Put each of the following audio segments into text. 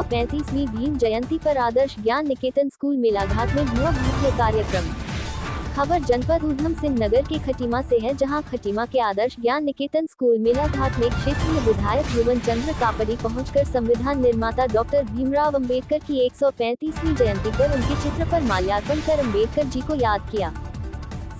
135वीं भीम जयंती पर आदर्श ज्ञान निकेतन स्कूल मेलाघाट में हुआ भव्य कार्यक्रम। खबर जनपद ऊधम सिंह नगर के खटीमा से है, जहां खटीमा के आदर्श ज्ञान निकेतन स्कूल मेलाघाट में क्षेत्रीय विधायक भुवन चंद्र कापड़ी पहुंचकर संविधान निर्माता डॉक्टर भीमराव अंबेडकर की 135वीं जयंती पर उनके चित्र पर माल्यार्पण कर अंबेडकर जी को याद किया।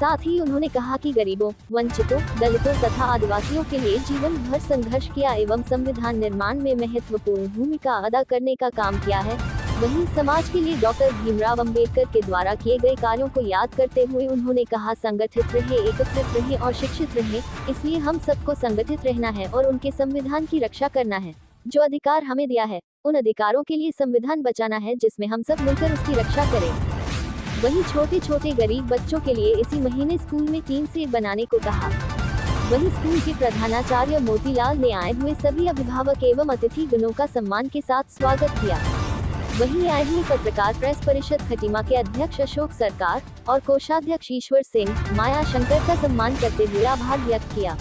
साथ ही उन्होंने कहा कि गरीबों, वंचितों, दलितों तथा आदिवासियों के लिए जीवन भर संघर्ष किया एवं संविधान निर्माण में महत्वपूर्ण भूमिका अदा करने का काम किया है। वहीं समाज के लिए डॉक्टर भीमराव अंबेडकर के द्वारा किए गए कार्यों को याद करते हुए उन्होंने कहा, संगठित रहे, एकत्रित रहे और शिक्षित रहे। इसलिए हम सबको संगठित रहना है और उनके संविधान की रक्षा करना है। जो अधिकार हमें दिया है, उन अधिकारों के लिए संविधान बचाना है, जिसमें हम सब मिलकर उसकी रक्षा करें। वहीं छोटे छोटे गरीब बच्चों के लिए इसी महीने स्कूल में टीन सेट बनाने को कहा। वहीं स्कूल के प्रधानाचार्य मोतीलाल ने आए हुए सभी अभिभावक एवं अतिथि गणों का सम्मान के साथ स्वागत किया। वहीं आए हुए पत्रकार प्रेस परिषद खटीमा के अध्यक्ष अशोक सरकार और कोषाध्यक्ष ईश्वर सिंह, माया शंकर का सम्मान करते हुए आभार व्यक्त किया।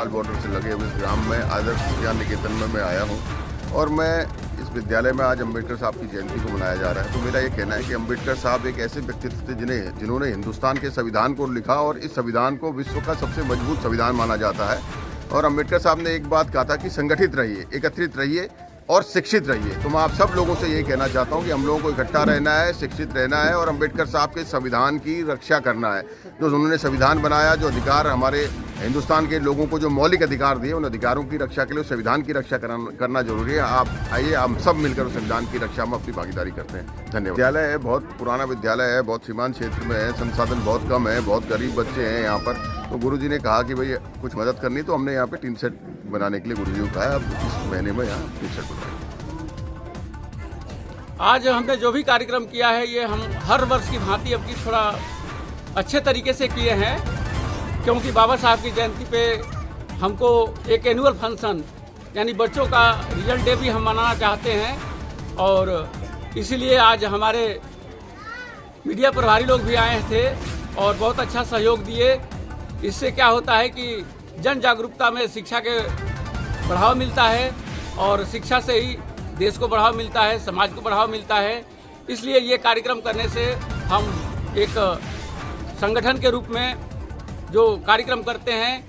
बॉर्डर से लगे हुए इस ग्राम में आदर्श ज्ञान निकेतन में मैं आया हूं और मैं इस विद्यालय में आज अंबेडकर साहब की जयंती को मनाया जा रहा है। तो मेरा ये कहना है कि अंबेडकर साहब एक ऐसे व्यक्तित्व थे जिन्होंने हिंदुस्तान के संविधान को लिखा और इस संविधान को विश्व का सबसे मजबूत संविधान माना जाता है। और अंबेडकर साहब ने एक बात कहा था कि संगठित रहिए, एकत्रित रहिए और शिक्षित रहिए। तो मैं आप सब लोगों से ये कहना चाहता हूँ कि हम लोगों को इकट्ठा रहना है, शिक्षित रहना है और अंबेडकर साहब के संविधान की रक्षा करना है। जो उन्होंने संविधान बनाया, जो अधिकार हमारे हिंदुस्तान के लोगों को जो मौलिक अधिकार दिए, उन अधिकारों की रक्षा के लिए संविधान की रक्षा करना जरूरी है। आप आइए, हम सब मिलकर उस संविधान की रक्षा में अपनी भागीदारी करते हैं। धन्यवाद। विद्यालय है, बहुत पुराना विद्यालय है, बहुत सीमांत क्षेत्र में है, संसाधन बहुत कम है, बहुत गरीब बच्चे हैं यहाँ पर। तो गुरुजी ने कहा कि भाई कुछ मदद करनी, तो हमने यहाँ पे टीन सेट बनाने के लिए गुरुजी को कहा। अब इस महीने में यहाँ टीन सेट बनवाएंगे। आज हमने जो भी कार्यक्रम किया है, ये हम हर वर्ष की भांति अब की थोड़ा अच्छे तरीके से किए हैं, क्योंकि बाबा साहब की जयंती पे हमको एक एनुअल फंक्शन यानी बच्चों का रिजल्ट डे भी हम मनाना चाहते हैं। और इसीलिए आज हमारे मीडिया प्रभारी लोग भी आए थे और बहुत अच्छा सहयोग दिए। इससे क्या होता है कि जन जागरूकता में शिक्षा के बढ़ावा मिलता है और शिक्षा से ही देश को बढ़ावा मिलता है, समाज को बढ़ावा मिलता है। इसलिए ये कार्यक्रम करने से हम एक संगठन के रूप में जो कार्यक्रम करते हैं,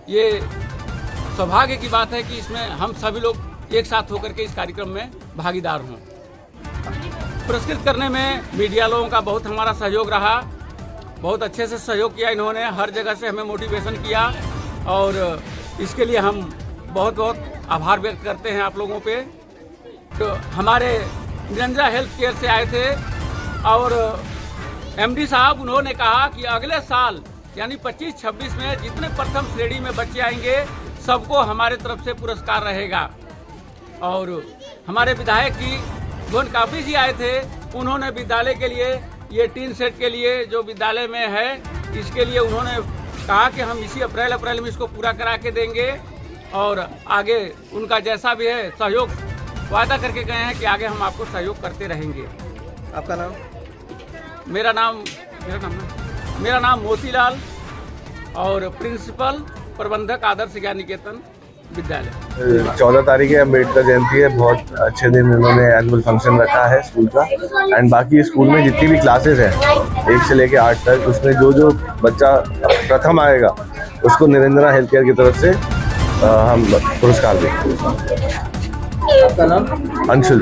ये सौभाग्य की बात है कि इसमें हम सभी लोग एक साथ होकर के इस कार्यक्रम में भागीदार हों। पुरस्कृत करने में मीडिया लोगों का बहुत हमारा सहयोग रहा, बहुत अच्छे से सहयोग किया इन्होंने, हर जगह से हमें मोटिवेशन किया और इसके लिए हम बहुत बहुत आभार व्यक्त करते हैं आप लोगों पे। तो हमारे निरंजन हेल्थ केयर से आए थे और एमडी साहब, उन्होंने कहा कि अगले साल यानी 25-26 में जितने प्रथम श्रेणी में बच्चे आएंगे सबको हमारे तरफ से पुरस्कार रहेगा। और हमारे विधायक जी भुवन कापड़ी जी आए थे, उन्होंने विद्यालय के लिए ये टीन सेट के लिए जो विद्यालय में है, इसके लिए उन्होंने कहा कि हम इसी अप्रैल में इसको पूरा करा के देंगे और आगे उनका जैसा भी है सहयोग वादा करके गए हैं कि आगे हम आपको सहयोग करते रहेंगे। आपका नाम? मेरा नाम मोतीलाल और प्रिंसिपल प्रबंधक आदर्श ज्ञान निकेतन विद्यालय। 14 तारीख है, अम्बेडकर जयंती है। बहुत अच्छे दिन उन्होंने एनुअल फंक्शन रखा है स्कूल का। एंड बाकी स्कूल में जितनी भी क्लासेस हैं 1 से लेकर 8 तक, उसमें जो बच्चा प्रथम आएगा उसको निरंजना हेल्थ केयर की तरफ से हम पुरस्कार देंगे। आपका नाम? अंशुल।